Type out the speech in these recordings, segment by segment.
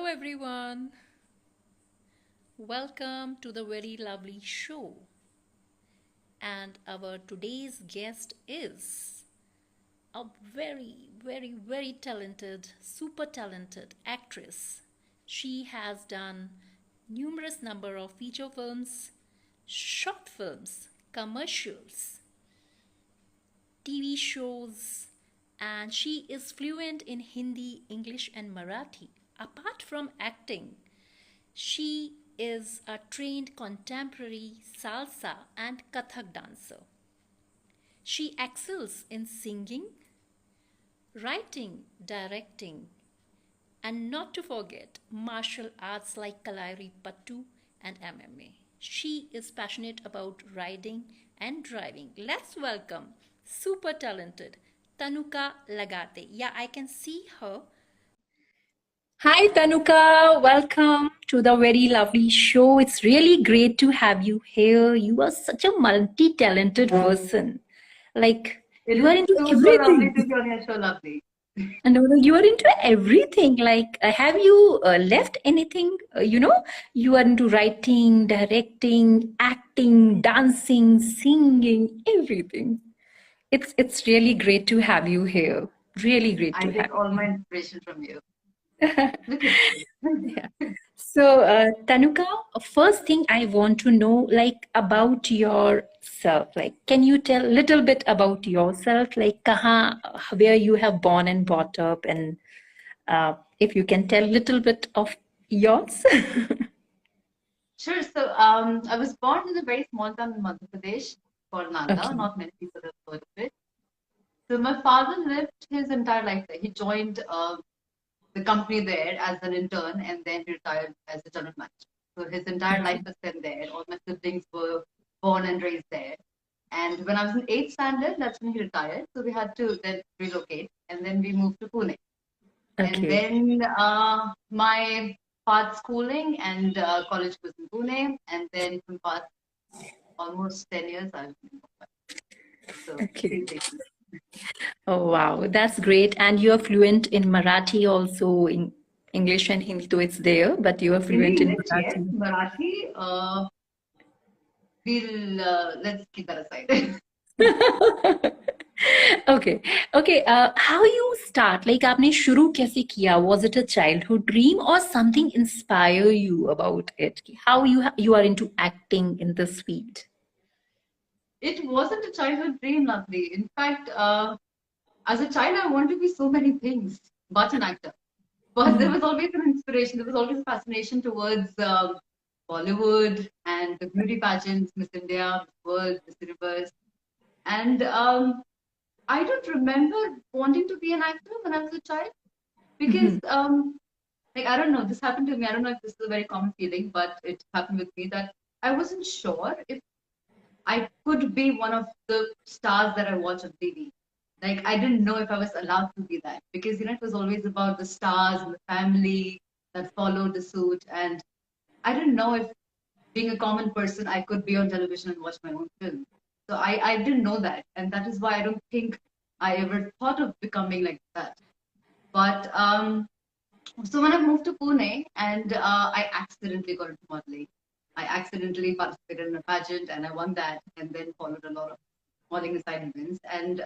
everyone. Welcome to the very lovely show. And our today's guest is a very talented, super talented actress. She has done numerous number of feature films, short films, commercials, TV shows, and she is fluent in Hindi, English, and Marathi. Apart from acting, she is a trained contemporary salsa and Kathak dancer. She excels in singing, writing, directing, and not to forget martial arts like Kalaripayattu and MMA. She is passionate about riding and driving. Let's welcome super talented Tanuka Lagate. Yeah, I can see her. Hi, Tanuka. Welcome to the very lovely show. It's really great to have you here. You are such a multi talented person. Like, It you are is into so lovely to everything. be on your show, lovely. And you are into everything. Like, have you left anything? You are into writing, directing, acting, dancing, singing, everything. It's really great to have you here. Really great I to have take all you. my inspiration from you. Yeah. Look at you. So, Tanuka, first thing I want to know, like, about yourself. Like, can you tell a little bit about yourself? Like, where you have born and brought up, and if you can tell a little bit of yours. Sure. So, I was born in a very small town in Madhya Pradesh called Nanda. Okay. Not many people have heard of it. So, my father lived his entire life there. He joined the company there as an intern and then retired as a general manager. So, his entire life Okay. was spent there. All my siblings were born and raised there. And when I was in eighth standard, that's when he retired. So, we had to then relocate and then we moved to Pune. And Okay. then my part schooling and college was in Pune, and then from past almost 10 years I've been in Mumbai. So Okay. three places. Oh, wow. That's great. And you are fluent in Marathi also, in English and Hindi, though it's there, but you are Hindi, fluent in English, yes. Marathi. Marathi, we'll let's keep that aside. Okay. Okay. How you start? Like, आपने शुरू कैसे किया? Was it a childhood dream or something inspire you about it? How you are into acting in this field? It wasn't a childhood dream, lovely. In fact, as a child, I wanted to be so many things, but an actor. But there Mm. was always an inspiration. There was always a fascination towards Bollywood and the beauty pageants, Miss India, Miss World, Miss Universe. And I don't remember wanting to be an actor when I was a child because, Mhm. like, I don't know, this happened to me. I don't know if this is a very common feeling, but it happened with me that I wasn't sure if I could be one of the stars that I watch on TV. Like, I didn't know if I was allowed to be that because, it was always about the stars and the family that followed the suit. And I didn't know if being a common person, I could be on television and watch my own film. So I didn't know that. And that is why I don't think I ever thought of becoming like that. But so when I moved to Pune and I accidentally got into modeling, I accidentally participated in a pageant and I won that and then followed a lot of modeling assignments. And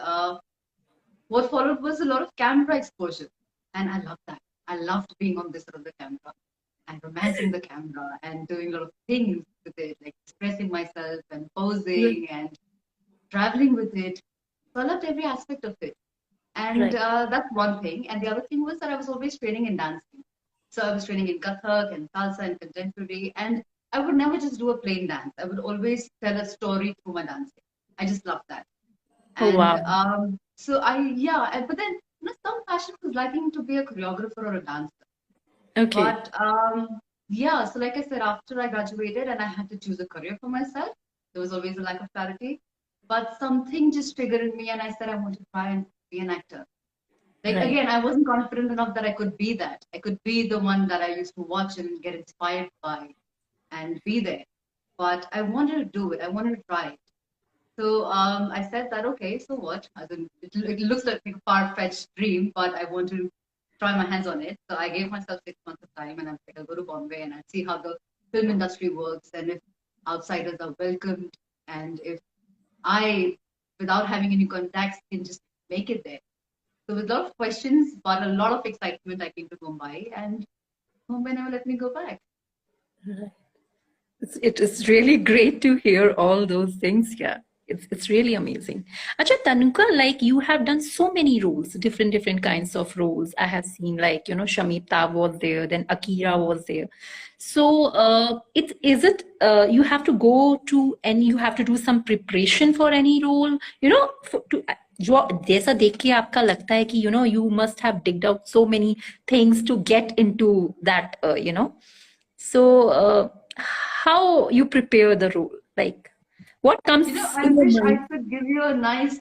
what followed was a lot of camera exposure. And I loved that. I loved being on this side of the camera and romancing the camera and doing a lot of things with it, like expressing myself and posing and traveling with it. So I loved every aspect of it. And Right. that's one thing. And the other thing was that I was always training in dancing. So I was training in Kathak and Salsa and Contemporary. And I would never just do a plain dance. I would always tell a story through my dancing. I just loved that. Oh, And wow. so but then some passion was liking to be a choreographer or a dancer. Okay. But yeah, so like I said, after I graduated and I had to choose a career for myself, there was always a lack of clarity. But something just triggered in me, and I said I want to try and be an actor. Like Right. again, I wasn't confident enough that I could be that. I could be the one that I used to watch and get inspired by and be there. But I wanted to do it. I wanted to try it. So I said that okay, so what? As in, it looks like a far-fetched dream, but I want to try my hands on it. So I gave myself 6 months of time, and I was like, I'll go to Bombay and I'll see how the film industry works, and if outsiders are welcomed, and if I, without having any contacts, can just make it there. So with a lot of questions, but a lot of excitement, I came to Mumbai, and Mumbai never let me go back. It is really great to hear all those things. Yeah, it's really amazing. Acha Tanuka, like you have done so many roles, different kinds of roles. I have seen like Shamita was there, then Akira was there. So it is it you have to go to and you have to do some preparation for any role. To जो जैसा देख के आपका लगता है कि you must have digged out so many things to get into that so, how you prepare the role? Like, what comes I in your wish I mind? could give you a nice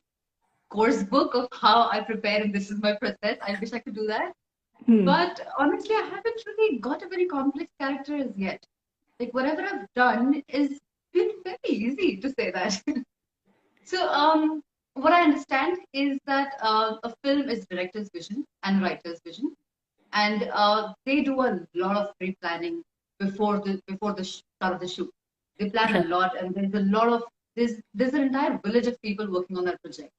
course book of how I prepare and this is my process. I wish I could do that. Hmm. But honestly, I haven't really got a very complex character as yet. Like whatever I've done is been very easy to say that. So what I understand is that a film is director's vision and writer's vision, and they do a lot of pre-planning before the start of the shoot. They plan a Right, lot, and there's a lot of there's an entire village of people working on that project.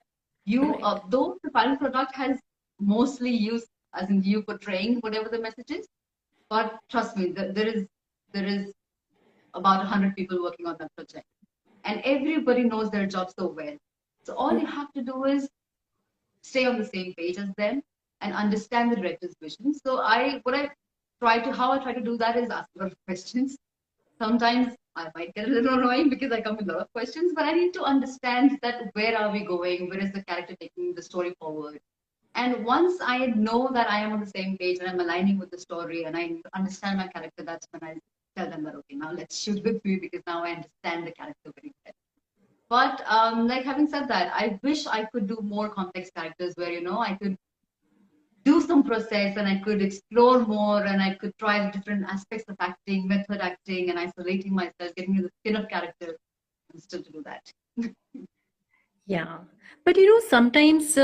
You right, though the final product has mostly used as in you portraying whatever the message is, but trust me, there is about 100 people working on that project, and everybody knows their job so well. So all you have to do is stay on the same page as them and understand the director's vision. So how I try to do that is ask a lot of questions. Sometimes I might get a little annoying because I come with a lot of questions, but I need to understand that where are we going? Where is the character taking the story forward? And once I know that I am on the same page and I'm aligning with the story and I understand my character, that's when I tell them that, okay, now let's shoot with me because now I understand the character very well. But like having said that, I wish I could do more complex characters where I could do some process and I could explore more and I could try different aspects of acting, method acting, and isolating myself, getting into the skin of character, and still to do that. yeah. But sometimes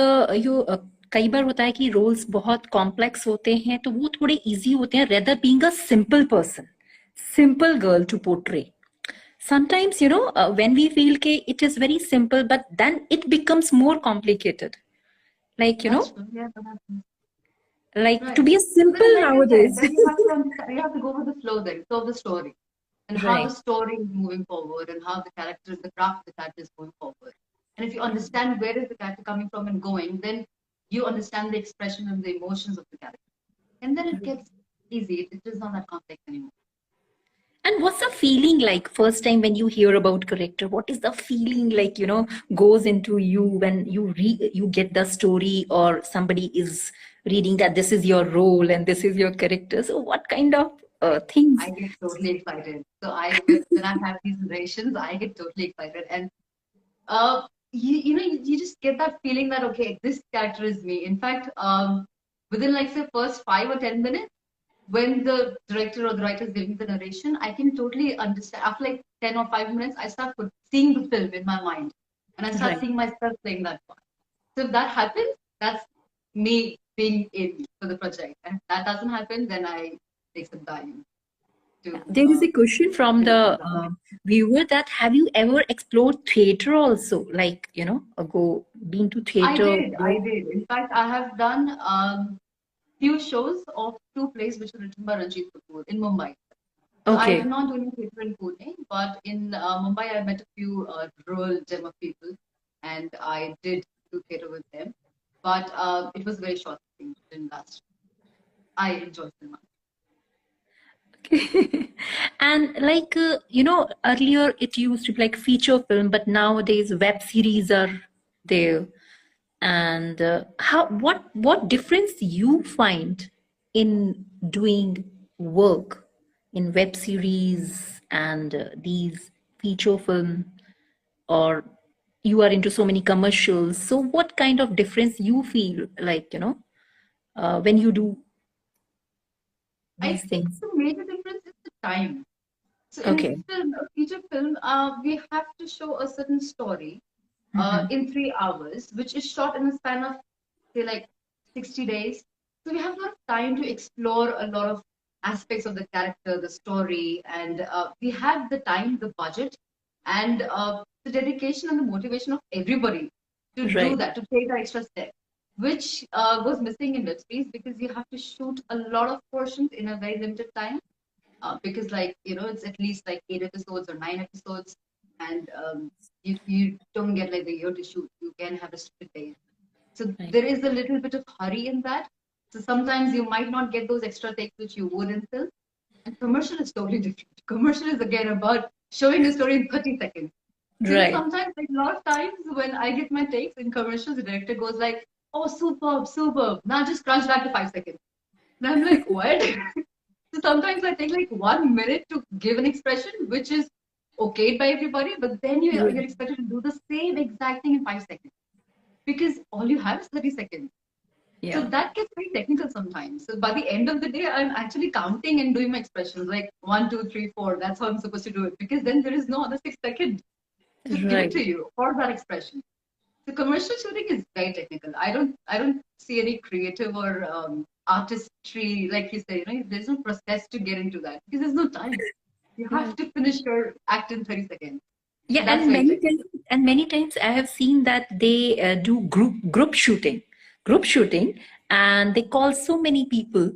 कई बार होता है कि roles बहुत complex होते हैं तो वो थोड़े इजी होते हैं rather being a simple person simple girl to portray sometimes when we feel ke it is very simple but then it becomes more complicated like That's true. Yeah, that happens. like to Right. be a Then, simple like I said, nowadays. then you have to understand, you have to go with the flow then, so the story and how the Right. story is moving forward and how the characters, the craft of the character is going forward. And if you understand where is the character coming from and going, then you understand the expression and the emotions of the character. And then it gets easy. It is not that complex anymore. And what's the feeling like first time when you hear about character? What is the feeling like, goes into you when you get the story or somebody is reading that this is your role and this is your character. So what kind of things? I get totally excited. So when I have these narrations, I get totally excited. And you just get that feeling that okay, this character is me. In fact, within like say first 5 or 10 minutes, when the director or the writer is giving the narration, I can totally understand. After like 10 or 5 minutes, I start seeing the film in my mind, and I start Right. seeing myself playing that part. So if that happens, that's me being in for the project. And if that doesn't happen, then I take some time to There is a question from finish the things up. viewer that have you ever explored theater also? Like, been to I theater? did, I did. In fact, I have done few shows of two plays which were written by Ranjit Kapoor in Mumbai. So I did Okay. not do any theatre in Pune, but in Mumbai I met a few rural gem of people, and I did do theatre with them. But it was very short thing, didn't last. I enjoyed cinema. And like, earlier it used to be like feature film, but nowadays web series are there. And what difference you find in doing work in web series and these feature film, or you are into so many commercials. So what kind of difference you feel like, when you do I these think things? the major difference is the time. So in Okay. a feature film, we have to show a certain story Hmm. in 3 hours, which is shot in a span of say like 60 days. So we have a lot of time to explore a lot of aspects of the character, the story, and we had the time, the budget, and the dedication and the motivation of everybody to do Right. that, to take that extra step, which was missing in web series because you have to shoot a lot of portions in a very limited time. Because, like, it's at least like 8 episodes or 9 episodes, and you don't get like the year to shoot. You can have restricted days. So Right. there is a little bit of hurry in that. So sometimes you might not get those extra takes which you would in film. And commercial is totally different. Commercial is again about showing a story in 30 seconds. So Right. sometimes, like a lot of times when I get my takes in commercials, the director goes like, "Oh, superb, superb. Now just crunch back to 5 seconds." And I'm like, "What?" So sometimes I take like 1 minute to give an expression, which is okayed by everybody, but then you're Right. expected to do the same exact thing in 5 seconds because all you have is 30 seconds. So Yeah. that gets very technical sometimes. So by the end of the day, I'm actually counting and doing my expressions like 1, 2, 3, 4. That's how I'm supposed to do it because then there is no other 6 seconds to give it Right. to you for that expression. The commercial shooting is very technical. I don't see any creative or artistry, like you say. There's no process to get into that because there's no time. You have Right. to finish your act in 30 seconds. Yeah, So that's very technical. and many times I have seen that they do group shooting, and they call so many people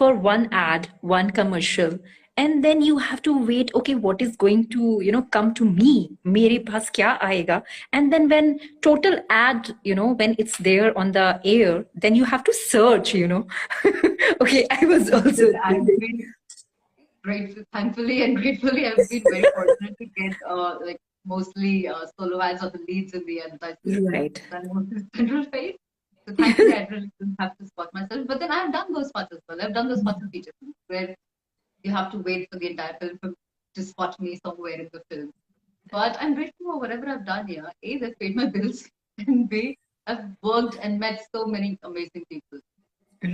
for one ad, one commercial, and then you have to wait. Okay, what is going to come to me? मेरे पास क्या आएगा? And then when total ad, when it's there on the air, then you have to search. Okay, I was also I've there. been grateful, thankfully and gratefully, I've been very fortunate to get like mostly solo ads or the leads in the advertisement Right. than mostly central face. So thankfully, I really didn't have to spot myself. But then I've done those spots as well. I've done those spots in feature films where you have to wait for the entire film to spot me somewhere in the film. But I'm grateful for whatever I've done here. A, they've paid my bills, and B, I've worked and met so many amazing people.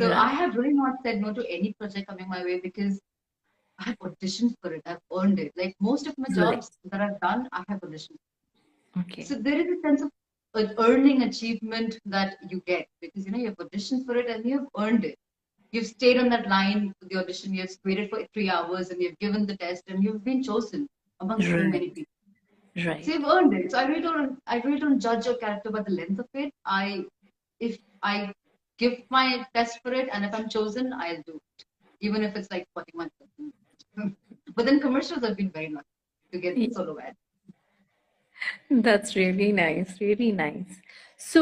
So I Right. have really not said no to any project coming my way because I have auditioned for it. I've earned it. Like most of my Right. jobs that I've done, I have auditioned. Okay. So there is a sense of earning achievement that you get because you've auditioned for it and you've earned it. You've stayed on that line for the audition. You've waited for 3 hours and you've given the test and you've been chosen among so Right. many people. So Right. you've earned it. So I really don't judge your character by the length of it. If I give my best for it and if I'm chosen, I'll do it, even if it's like 41. But then commercials have been very lucky to get solo ads. That's really nice, really nice. So,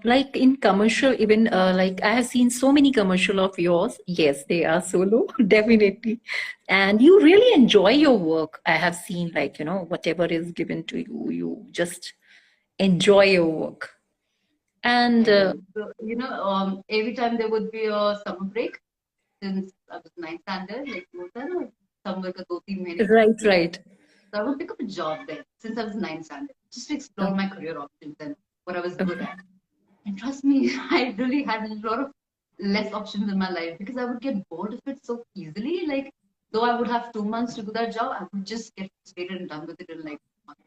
like in commercial, even like I have seen so many commercial of yours. Yes, they are solo, definitely. And you really enjoy your work. I have seen like, whatever is given to you, you just enjoy your work. And I do. So, every time there would be a summer break, since I was ninth standard, like होता है ना, summer का 2-3 महीने का right, break. right. So I would pick up a job there since I was ninth standard, just to explore Okay. my career options and what I was good Okay. at. And trust me, I really had a lot of less options in my life because I would get bored of it so easily. Like, though I would have 2 months to do that job, I would just get frustrated and done with it in like a month.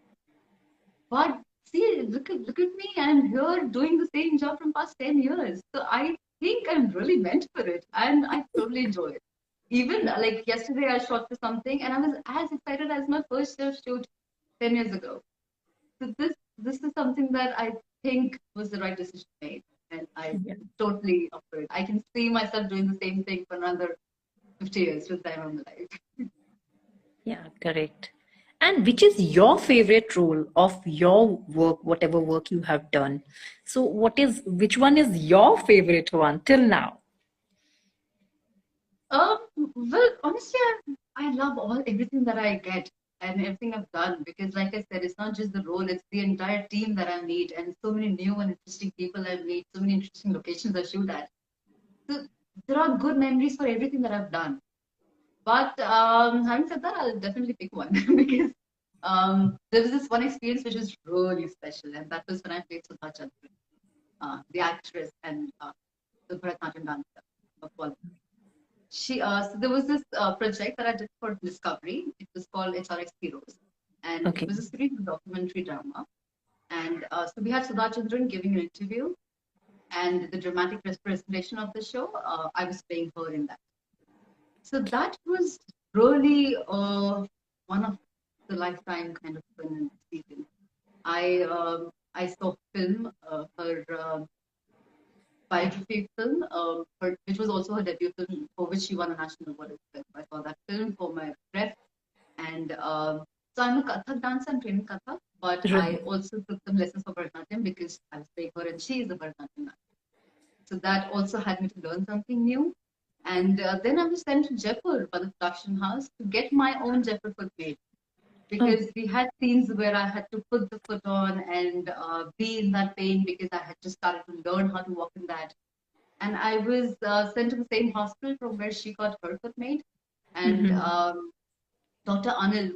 But see, look at me. I'm here doing the same job from past 10 years. So I think I'm really meant for it. And I totally enjoy it. Even like yesterday, I shot for something and I was as excited as my first self shoot 10 years ago. So this is something that I think was the right decision made. And I Yeah. totally up for it. I can see myself doing the same thing for another 50 years till the time I'm alive. Yeah, correct. And which is your favorite role of your work, whatever work you have done? So, which one is your favorite one till now? Um, well, honestly, I love everything that I get and everything I've done because, like I said, it's not just the role; it's the entire team that I meet and so many new and interesting people I meet, so many interesting locations I shoot at. So there are good memories for everything that I've done. But having said that, I'll definitely pick one because there was this one experience which was really special, and that was when I played Sudha Chandran, the actress and the Bharatanatyam dancer of Bollywood. So there was this project that I did for Discovery. It was called HRX Heroes, and it Okay. was a series of documentary drama. And so we had Sudha Chandran giving an interview, and the dramatic representation of the show, I was playing her in that. So that was really one of the lifetime kind of fun experience. I saw film, her biography film, which was also her debut film, for which she won a national award as well. I saw that film for my rep, and so I'm a Kathak dancer. I'm training Kathak, but I Right. also took some lessons for Bharatanatyam because I was playing her, and she is a Bharatanatyam dancer. So that also had me to learn something new. And then I was sent to Jaipur by the production house to get my own Jaipur foot made Oh. because we had scenes where I had to put the foot on and be in that pain because I had just started to learn how to walk in that. And I was sent to the same hospital from where she got her foot made. And Hmm. Dr. Anil,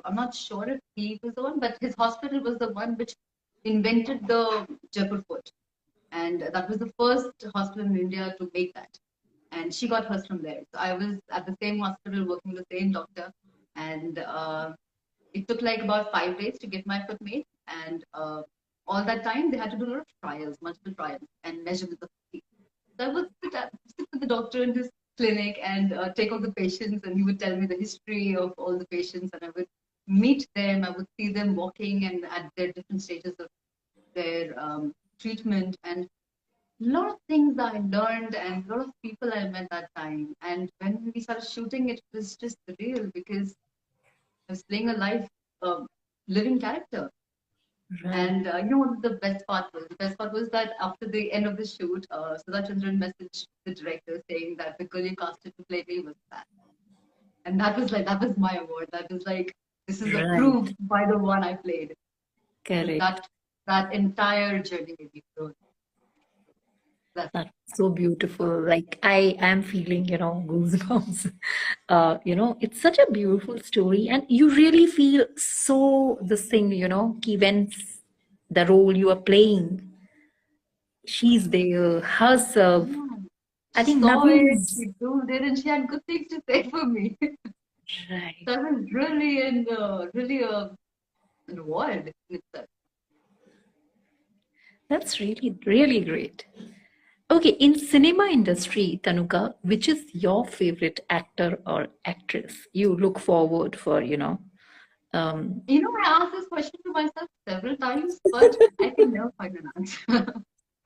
I'm not sure if he was the one, but his hospital was the one which invented the Jaipur foot, and that was the first hospital in India to make that. And she got hers from there. So I was at the same hospital working with the same doctor, and it took like about 5 days to get my foot made. And all that time, they had to do a lot of trials, multiple trials, and measurements of feet. So I would sit with the doctor in his clinic and take all the patients, and he would tell me the history of all the patients, and I would meet them. I would see them walking and at their different stages of their treatment, and a lot of things I learned and a lot of people I met that time. And when we started shooting, it was just real because I was playing a live, uh, living character. Right. And you know what the best part was? The best part was that after the end of the shoot, Sudha Chandran messaged the director saying that the girl you casted to play me was that. And that was my award. That was like, this is Right. approved by the one I played. So Correct. that entire journey made me grow. That's That's so beautiful. Like I am feeling, goosebumps. It's such a beautiful story, and you really feel so this thing, ki when the role you are playing, she's there, herself. yeah. I She think saw it, nothing's she proved it, and she had good things to say for me. right. That was really an award in itself. That's really, really great. Okay, in cinema industry, Tanuka, which is your favorite actor or actress you look forward for, um, You know, I asked this question to myself several times, but I can never find an answer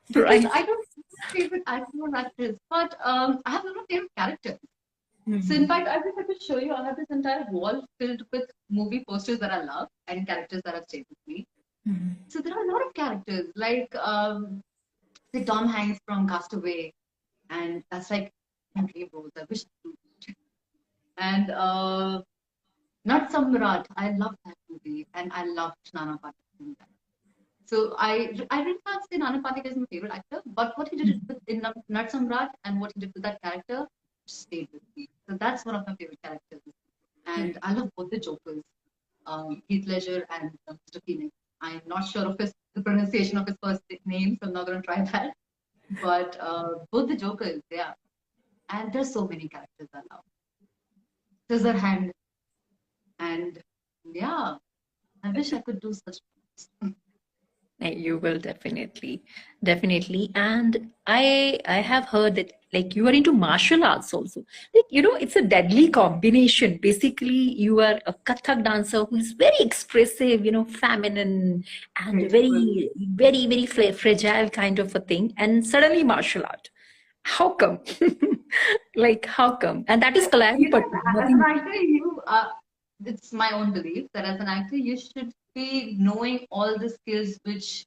because right? I don't have a favorite actor or actress, but I have a lot of favorite characters. So, in Mhm. fact, I just have to show you, I have this entire wall filled with movie posters that I love and characters that have stayed with me. Mhm. So, there are a lot of characters like, say, Tom Hanks from Castaway, and that's like my dream roles. I wish I could. And not Samrat. I love that movie, and I love Nana Patekar in that. So I really can't say Nana Patekar is my favorite actor, but what he did in Nat Samrat and what he did with that character stayed with me. So that's one of my favorite characters. And I love both the Jokers, Heath Ledger and Mr. Phoenix. I'm not sure of the pronunciation of his first name, so I'm not going to try that. But both the Jokers, yeah. And there's so many characters I love. Scissorhand, and yeah, I wish I could do such films. You will definitely, definitely. And I have heard that like you are into martial arts also. Like, it's a deadly combination. Basically, you are a Kathak dancer who is very expressive, feminine and Graceful. very, very, very fragile kind of a thing. And suddenly martial art. How come? Like, how come? And that is You know, Kalaripayattu, as an nothing. actor, it's my own belief that as an actor, you should be knowing all the skills which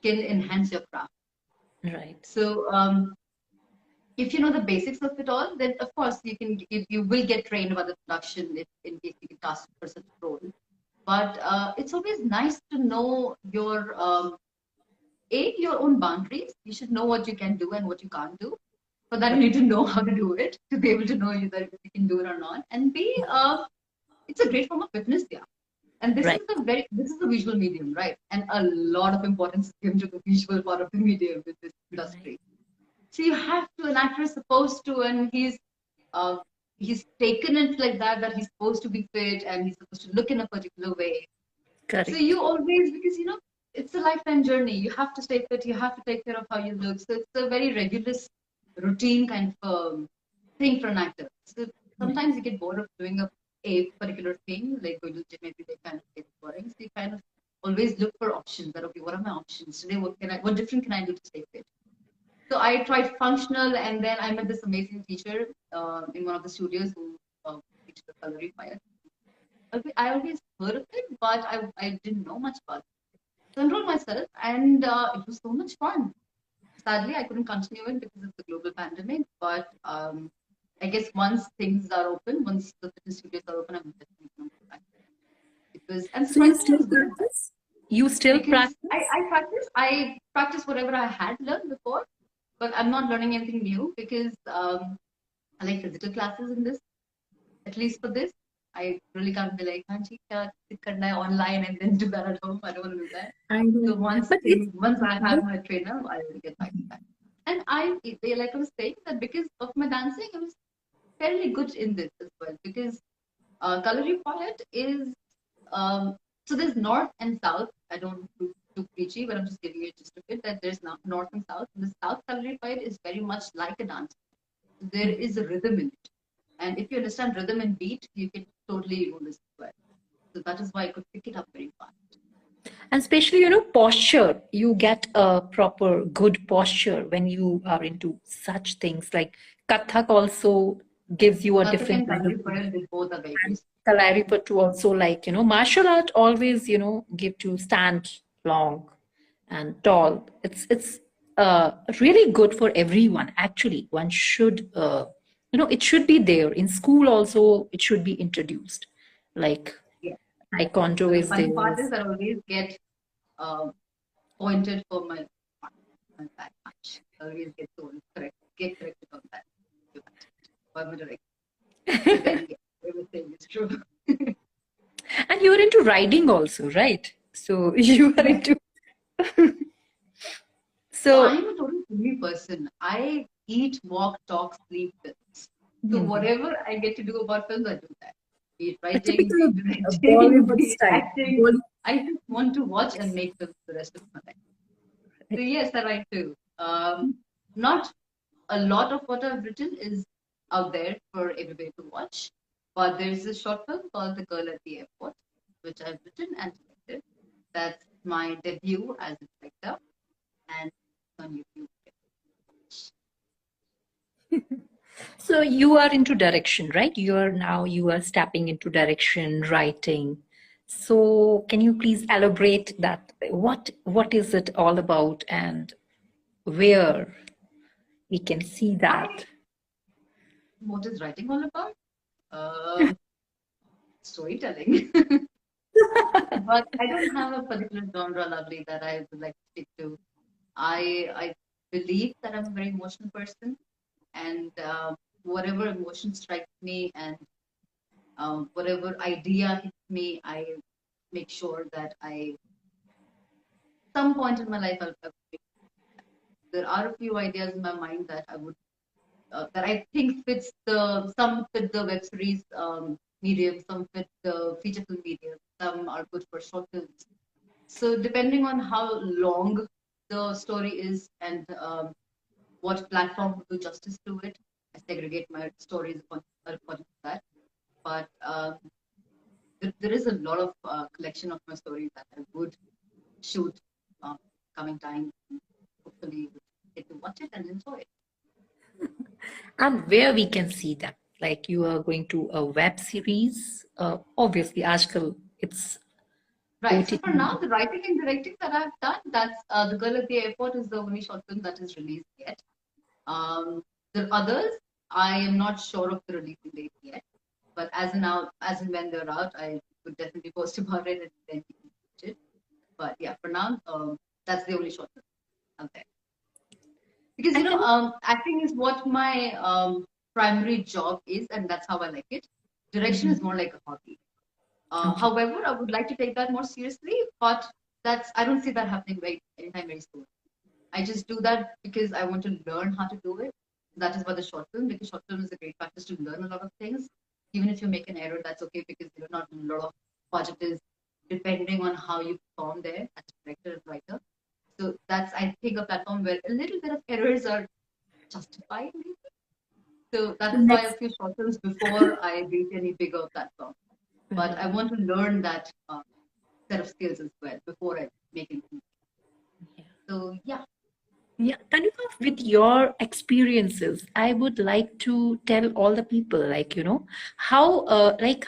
can enhance your craft. Right. So, if you know the basics of it all, then of course you will get trained by the production if in case you get cast for such a role. But it's always nice to know your own boundaries. You should know what you can do and what you can't do. For that, you need to know how to do it to be able to know that if you can do it or not. And it's a great form of fitness, yeah. And Right. this is the visual medium, right? And a lot of importance is given to the visual part of the medium with this Right. industry. So you have to, an actor is supposed to, and uh, he's taken it like that he's supposed to be fit and he's supposed to look in a particular way. So Correct. you always, because it's a lifetime journey. You have to stay fit. You have to take care of how you look. So it's a very regular routine kind of thing for an actor. So sometimes you get bored of doing a particular thing, like going to the gym every day kind of gets boring. So you kind of always look for options that, okay, what are my options today? What different can I do to stay fit? So I tried functional, and then I met this amazing teacher in one of the studios who teaches the Kalaripayattu. I always heard of it, but I didn't know much about it. So I enrolled myself, and it was so much fun. Sadly, I couldn't continue it because of the global pandemic, but I guess once things are open, once the fitness studios are open, I'm definitely going to go back. And So you surprisingly, it still was good practice? You still because practice? I practice whatever I had learned before, but I'm not learning anything new because I like physical classes in this. At least for this, I really can't be like, "Hanji, kya sit karna hai online and then do that at home." I don't want to do that. I So know. But it's once I but, have my trainer, I will get back to that. And like I was saying, that because of my dancing, I was fairly good in this as well. Because Kalari Poet is so there's north and south. I don't do preachy, but I'm just giving you just a bit that there's north and south. The south Kalari Poet is very much like a dance. There is a rhythm in it, and if you understand rhythm and beat, you can totally do this as well. So that is why I could pick it up very fast. and especially, posture. You get a proper good posture when you are into such things. Like Kathak also gives you a Kathak different and kind of Kalaripayattu, they both are very, very and Kalaripayattu also, like, martial art always, give to stand long and tall. It's really good for everyone. Actually, one should, it should be there in school also. It should be introduced. Like yeah. taekwondo But the is funny there. part is I always get uh, pointed for my bad match. I always get corrected on that. By my director. But then, yeah, everything is true. And you're into riding also, right? So you are Yes. into So I so. am a total foodie person. I eat, walk, talk, sleep films. So Mhm. whatever I get to do about films, I do that. Be it A writing, be typical it directing, Bollywood be it style. acting. I just want to watch and make films the rest of my life. So yes, I write too. Not a lot of what I've written is out there for everybody to watch, but there's a short film called The Girl at the Airport, which I've written and directed. That's my debut as a director, and it's on YouTube. So you are into direction, right? You are stepping into direction, writing. So can you please elaborate that? What is it all about and where we can see I that? What is writing all about? Um, Storytelling. But I don't have a particular genre, lovely, that I would like to stick to. I believe that I'm a very emotional person, and whatever emotion strikes me, and whatever idea hits me, I make sure that some point in my life, there are a few ideas in my mind that that I think some fit the web series medium, some fit the feature film medium, some are good for short films. So depending on how long the story is and what platform would do justice to it, I segregate my stories according to that. But there is a lot of collection of my stories that I would shoot um, coming time. Hopefully, you get to watch it and enjoy it. And where we can see that? Like you are going to a web series. Obviously, Ajkal, it's Right. So OTT. for now, the writing and directing that I've done, that's The Girl at the Airport is the only short film that is released yet. The others, I am not sure of the releasing date yet. But as and when they're out, I would definitely post about it and then you can watch it. But yeah, for now, that's the only short film out there. Because And can acting is what my primary job is, and that's how I like it. Direction Mhm. is more like a hobby. Okay. However, I would like to take that more seriously, but I don't see that happening anytime very soon. I just do that because I want to learn how to do it. That is why the short film, because short film is a great practice to learn a lot of things. Even if you make an error, that's okay because not a lot of budget is depending on how you perform there as a director and writer. So that's, I think, a platform where a little bit of errors are justified. Maybe. So So that is why a next, few short films before I reach any bigger platform. But I right. want to learn that set of skills as well before I make anything. Yeah. So yeah, Yeah, Tanuka, with your experiences, I would like to tell all the people,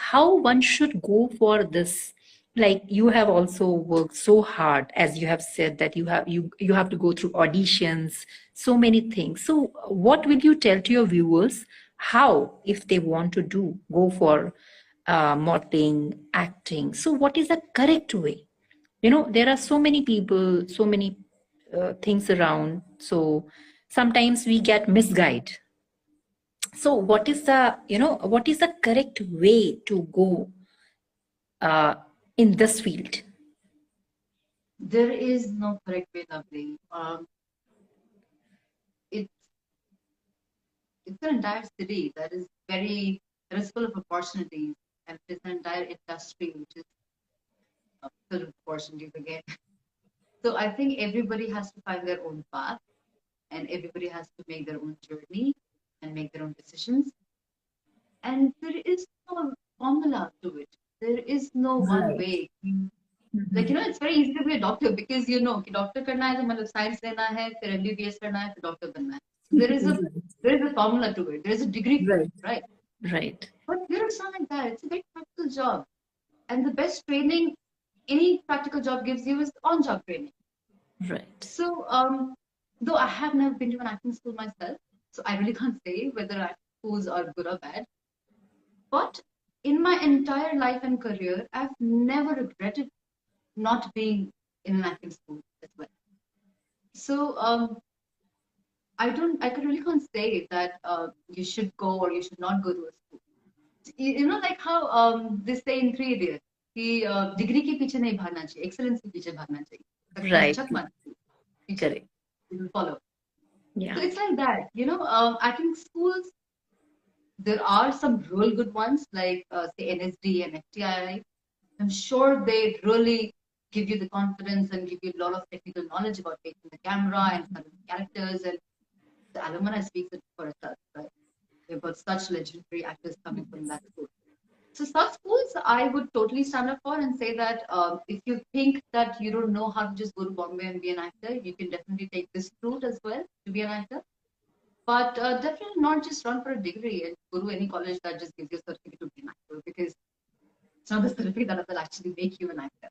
how one should go for this. Like you have also worked so hard, as you have said that you have to go through auditions, so many things. So, what will you tell to your viewers? How, if they want to go for modeling, acting? So, what is the correct way? There are so many people, so many things around, so sometimes we get misguided. So what is the correct way to go uh, in this field? there is no correct way, Lovely. It's it's an entire city that is full of opportunities, and it's an entire industry which is full of opportunities again. So I think everybody has to find their own path, and everybody has to make their own journey and make their own decisions. And there is no formula to it. There is no one Right. way. Like, Mhm. it's very easy to be a doctor because कि doctor करना है तो मतलब science लेना है, फिर MBBS करना है, फिर doctor बनना है. So there is a formula to it. There is a degree for it, Right. right? Right. But it's not like that. It's a very practical job. And the best training any practical job gives you is on-job training. Right. So, though I have never been to an acting school myself, so I really can't say whether acting schools are good or bad. But in my entire life and career, I've never regretted not being in an acting school as well. So, I could really can't say that you should go or you should not go to a school. Like how they say in Three Idiots, कि degree के पीछे नहीं भागना चाहिए, excellence के पीछे भागना चाहिए. Right. लचक मत पीछे, Correct. you will follow. Yeah. So it's like that, acting schools, there are some real good ones like say NSD and FTII. I'm sure they really give you the confidence and give you a lot of technical knowledge about taking the camera and certain characters, and the alumni speaks it for itself, right? We've got such legendary actors coming from that school. So such schools I would totally stand up for and say that if you think that you don't know how to just go to Bombay and be an actor, you can definitely take this route as well to be an actor. But definitely not just run for a degree and go to any college that just gives you a certificate to be an actor, because it's not the certificate that will actually make you an actor.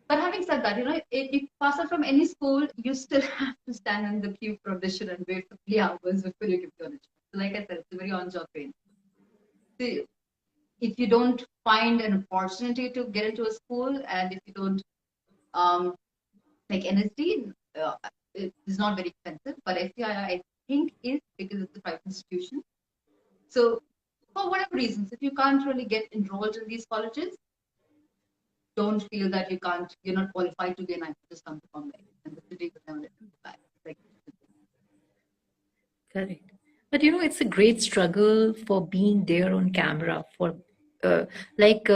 But having said that, if you pass out from any school, you still have to stand in the queue for audition and wait for 3 hours before you give the audition. So like I said, it's a very on-job training. So if you don't find an opportunity to get into a school, and if you don't, um, like NSD, it is not very expensive, but FTI I think is, because it's a private institution. So for whatever reasons, if you can't really get enrolled in these colleges, don't feel that you're not qualified to be an actor, just come to Bombay, and the city will never let you go back. Like, Correct. But it's a great struggle for being there on camera. Uh, like,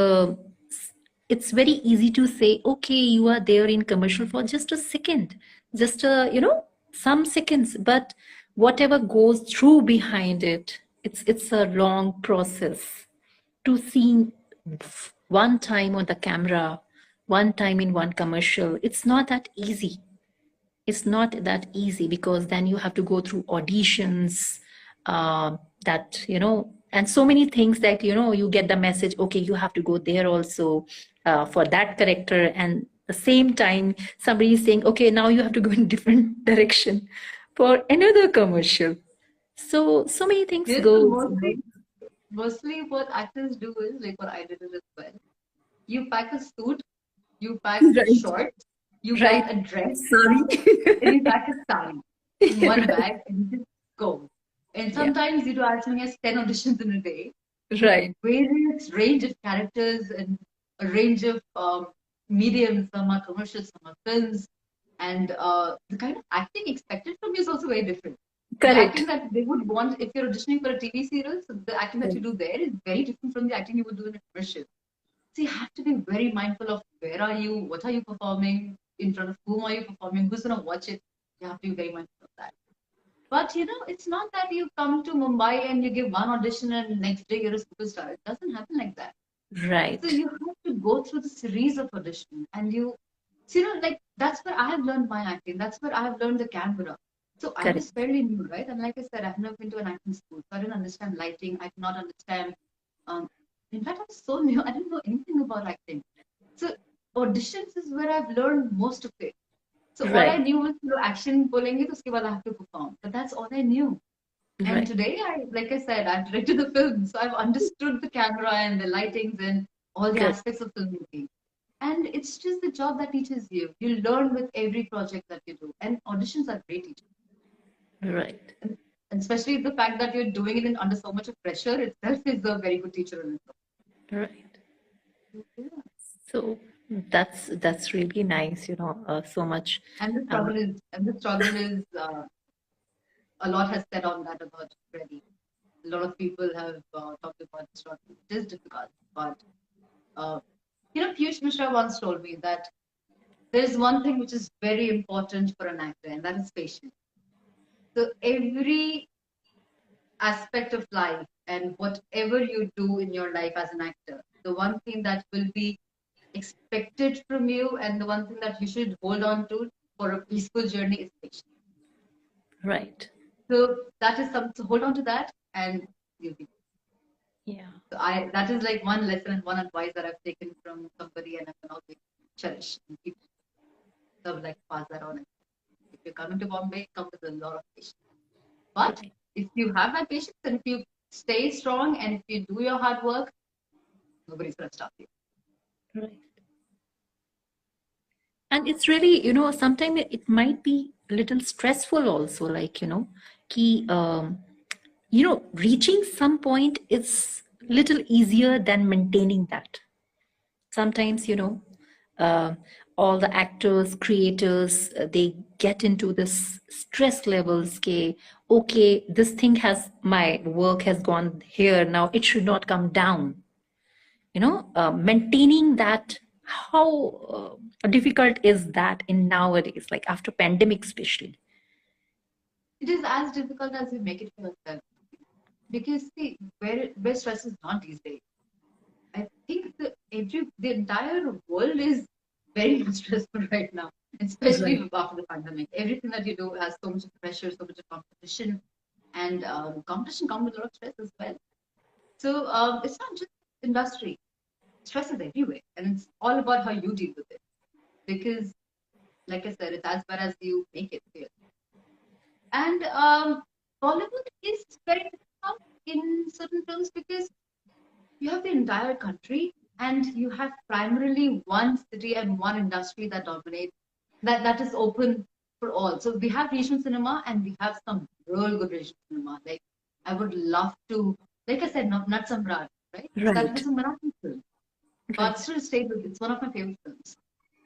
it's very easy to say, okay, you are there in commercial for just a second, just some seconds. But whatever goes through behind it, it's a long process to see one time on the camera, one time in one commercial. It's not that easy. It's not that easy because then you have to go through auditions, that and so many things that you get the message, okay, you have to go there also for that character, and the same time somebody is saying, okay, now you have to go in different direction for another commercial. So many things yes, so goes, mostly what actors do is like what I did as well. You pack a suit, you pack right, shorts, you right, pack a dress, sorry. and you pack a sari in one Right. bag, and you just go. And Yeah. sometimes you do as many as 10 auditions in a day with Right. various range of characters and a range of mediums. Some are commercials, some are films. And the kind of acting expected from you is also very different. The acting Correct. that they would want if you're auditioning for a TV serial, so the acting that you do there is very different from the acting you would do in a commercial. So you have to be very mindful of where are you, what are you performing, in front of whom are you performing, who's gonna watch it. You have to be very mindful of that. But it's not that you come to Mumbai and you give one audition and next day you're a superstar. It doesn't happen like that. So Right. you have to go through the series of auditions, and so, like that's where I have learned my acting. That's where I have learned the camera. So I was Correct. fairly new, right? And like I said, I've never been to an acting school, so I didn't understand lighting. I did not understand. Um, in fact, I was so new. I didn't know anything about acting. So auditions is where I've learned most of it. So all I Right. knew was action, बोलेंगे तो उसके बाद I have to perform. But that's all I knew. And Right. today, like I said, I've directed the film, so I've understood the camera and the lightings and all the Good. aspects of filmmaking. And it's just the job that teaches you. You learn with every project that you do. And auditions are great teachers. Right. And especially the fact that you're doing it under so much of pressure itself is a very good teacher in itself. Right. Yeah. So that's really nice, so much. And the Um, struggle is, a lot has said on that about already. A lot of people have talked about the struggle. It is difficult, but uh, Piyush Mishra once told me that there's one thing which is very important for an actor, and that is patience. So every aspect of life and whatever you do in your life as an actor, the one thing that will be expected from you and the one thing that you should hold on to for a peaceful journey is patience. right. So that is something. So hold on to that, and you'll be. Yeah. So I that is like one lesson and one advice that I've taken from somebody, and I can always cherish and keep like pass that on. If you're coming to Bombay, come with a lot of patience. But Right. if you have that patience and if you stay strong and if you do your hard work, nobody's going to stop you. Right. And it's really, sometimes it might be a little stressful also, like, key, reaching some point is little easier than maintaining that. Sometimes, uh, all the actors, creators, they get into this stress levels. Okay, this thing has, my work has gone here, now it should not come down. Maintaining that, how difficult is that in nowadays, like after pandemic especially? It is as difficult as you make it for yourself. Because see, where stress is not these days. I think the entire world is very much stressful right now, especially Right. after the pandemic. Everything that you do has so much of pressure, so much of competition, and competition comes with a lot of stress as well. So it's not just industry. Stress is everywhere, and it's all about how you deal with it. Because, like I said, it's as bad as you make it feel. And Bollywood is very difficult in certain films because you have the entire country and you have primarily one city and one industry that dominates, that is open for all. So we have regional cinema and we have some real good regional cinema. Like I would love to, like I said, not Samrat, right? That Right. was a Marathi film, but Right. still stayed with. It's one of my favorite films.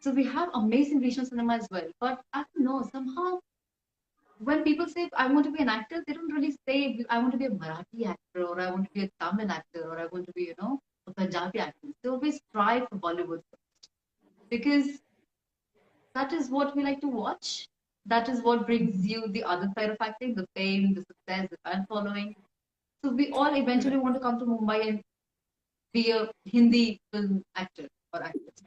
So we have amazing regional cinema as well. But I don't know, somehow when people say I want to be an actor, they don't really say I want to be a Marathi actor or I want to be a Tamil actor or I want to be, a Punjabi actor. They always try for Bollywood because that is what we like to watch. That is what brings you the other side of acting, the fame, the success, the fan following. So we all eventually want to come to Mumbai and be a Hindi film actor or actress.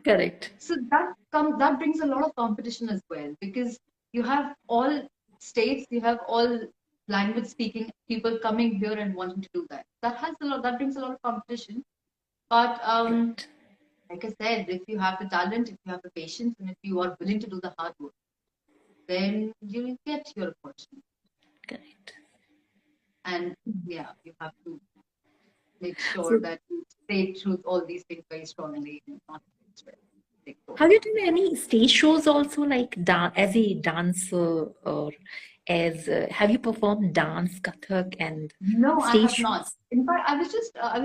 Correct. So that brings a lot of competition as well because you have all states, you have all language speaking people coming here and wanting to do that. That brings a lot of competition. But Right. like I said, if you have the talent, if you have the patience, and if you are willing to do the hard work, then you will get your opportunity. Correct. And yeah, you have to make sure So that you stay true to all these things very strongly and not stress. Take have you done any stage shows also, like as a dancer, or as have you performed dance, Kathak, and No, I stage have not. shows? In fact, I was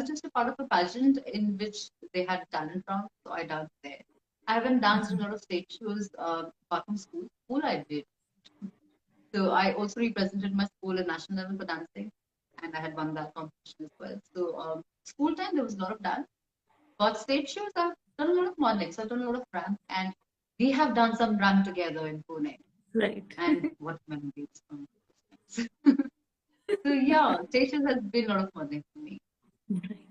just a part of a pageant in which they had talent round, so I danced there. I haven't danced in a lot of stage shows apart from school. School I did. So I also represented my school at national level for dancing, and I had won that competition as well. So school time there was a lot of dance, But stage shows, I've done a lot of modeling. So I've done a lot of ramp, and we have done some ramp together in Pune. Right. And what memories from those times. So yeah, stage shows has been a lot of modeling for me. Right.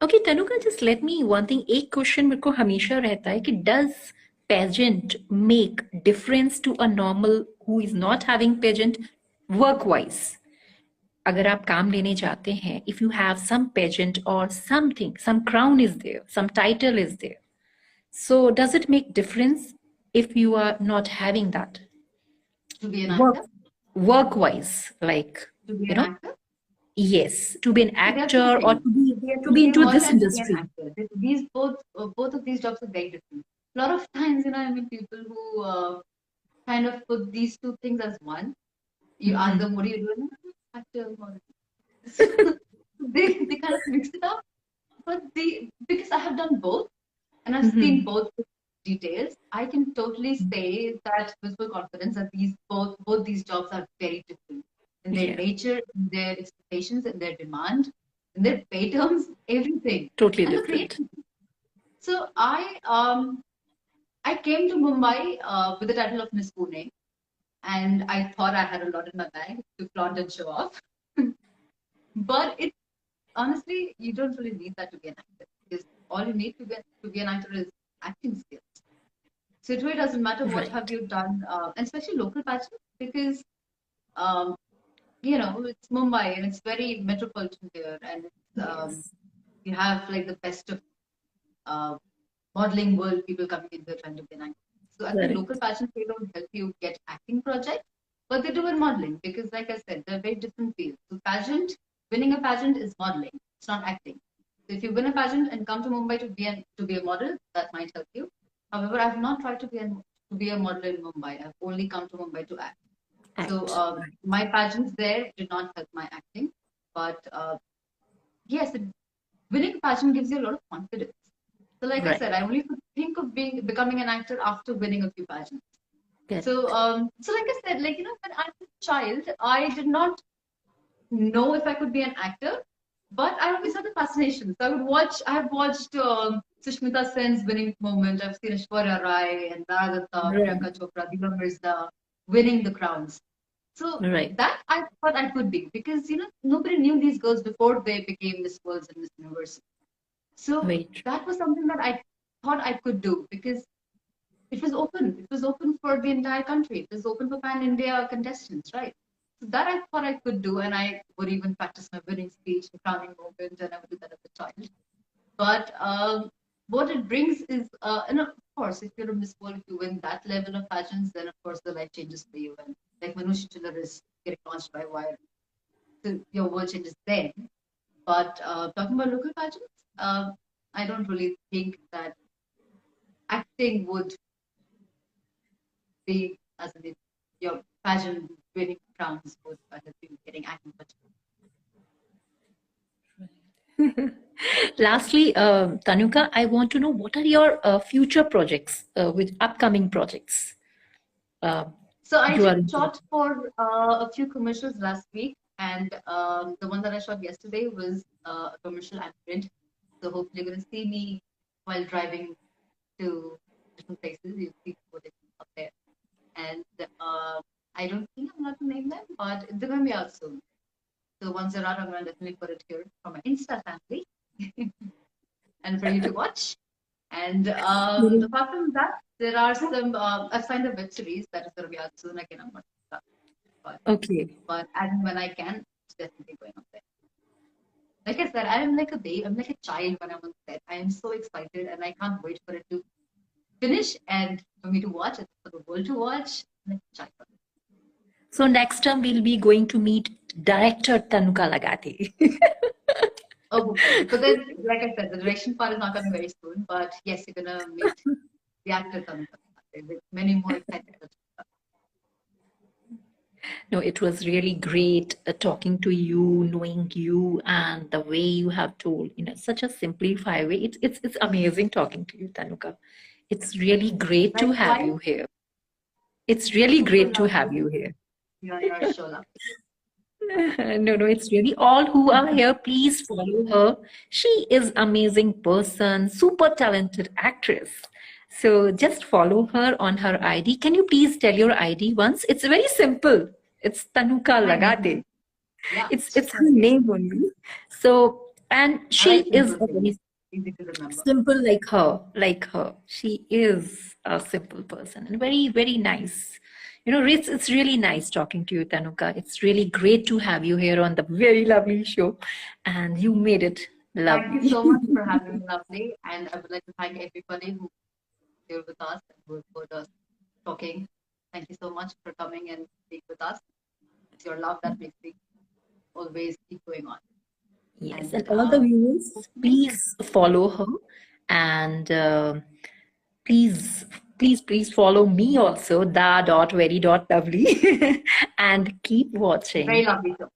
Okay, Tanuka, just let me one thing. एक question मेरे को हमेशा रहता है कि does pageant make difference to a normal who is not having pageant work wise? अगर आप काम लेने जाते हैं, if you have some pageant or something, some crown is there, some title is there. So does it make difference if you are not having that To be an work actor, work wise, like to be you an know? actor. Yes, to be an So there are two actor or things. to To be be a into model this and to be an industry. actor. These both of these jobs are very different. A lot of times, I mean, people who kind of put these two things as one. You ask them, what are you doing? Actor, model. So they kind of mix it up. But because I have done both and I've seen both details, I can totally say that with full confidence that these both these jobs are very different in their Yeah, nature, in their expectations, in their demand, in their pay terms, everything, totally and the different. creativity. So I came to Mumbai with the title of Miss Pune, and I thought I had a lot in my bag to flaunt and show off. But it honestly, you don't really need that to be an actor, because all you need to be an actor is acting skills. So it really doesn't matter what have Right. you done, and especially local patches, because um, it's Mumbai and it's very metropolitan here, and Yes. you have like the best of uh, modeling world people coming in here trying to be an actor. So I think local Correct. pageants, they don't help you get acting projects, but they do in modeling because, like I said, they're very different fields. So winning a pageant is modeling. It's not acting. So if you win a pageant and come to Mumbai to be a model, that might help you. However, I've not tried to be a model in Mumbai. I've only come to Mumbai to act. So Act. Right. my pageants there did not help my acting, but yes, winning a pageant gives you a lot of confidence. So, like I Right. said, I only could think of becoming an actor after winning a few pageants. So, Correct. so like I said, when I was a child, I did not know if I could be an actor, but I always had a fascination. So I have watched Sushmita Sen's winning moment. I've seen Aishwarya Rai and Radhata, Right. Priyanka Chopra, Diva Mirza winning the crowns. So Right. that I thought I could be, because nobody knew these girls before they became Miss Worlds and Miss Universe. So Very true. that was something that I thought I could do, because it was open. It was open for the entire country. It was open for pan India contestants, right? So that I thought I could do, and I would even practice my winning speech, the crowning moment, and I would do that as a child. But what it brings is, and of course, if you're a Miss World, if you win that level of pageants, then of course the life changes for you. And like Manush Chiller is getting launched by Wire, so your world changes then. But talking about local pageants, I don't really think that acting would be as in your pageant winning crowns would help you getting acting much. Lastly, Tanuka, I want to know what are your future projects with upcoming projects So I you are just into? shot for a few commercials last week, and the one that I shot yesterday was a commercial and print. So hopefully you're going to see me while driving to different places. You see footage up there, and I don't think I'm allowed to name them, but they're going to be out soon. So once they're out, I'm going to definitely put it here for my Insta family and for you to watch. And apart from that, there are some. I've signed a web series that is going to be out soon. Again, I'm not sure, but Okay. as and when I can, it's definitely going up there. Like I said, I'm like a babe. I'm like a child when I'm on set. I am so excited, and I can't wait for it to finish and for me to watch it, for the world to watch. I'm like a child. So next time we'll be going to meet director Tanuka Lagate. Oh, hopefully. But then, like I said, the direction part is not coming very soon. But yes, you're gonna meet the actor Tanuka with many more exciting. No, it was really great talking to you, knowing you, and the way you have told in such a simplified way. It's amazing talking to you, Tanuka. It's really great to have Likewise, you here. It's really super great to have lovely. you here. You're sure lovely. No, it's really all who are here. Please follow her. She is amazing person, super talented actress. So just follow her on her ID. Can you please tell your ID once? It's very simple. It's Tanuka My name. Lagate. Yeah, It's her sure. name only. So and I she like is simple a things. very Easy to remember. simple like her, like her. She is a simple person and very, very nice. It's really nice talking to you, Tanuka. It's really great to have you here on the very lovely show, and you made it Thank you lovely. so much for having me, lovely. And I would like to thank everybody who here with us and who heard us talking. Thank you so much for coming and speak with us. It's your love that makes me always keep going on. Yes, And and all the viewers, hopefully, please follow her, and please, please follow me also, da.very.lovely, and keep very watching. lovely show.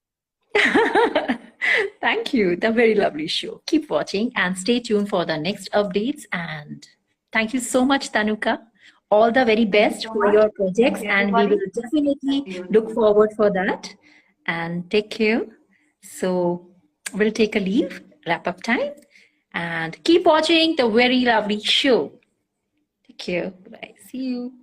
Thank you. The very lovely show. Keep watching and stay tuned for the next updates. And thank you so much, Tanuka. All the very Thank you best so for much. your Thank projects, you, and we everybody. will I'll definitely see you in the look next forward for that. And take care. So we'll take a leave, wrap up time, and keep watching the very lovely show. Take care. Bye. See you.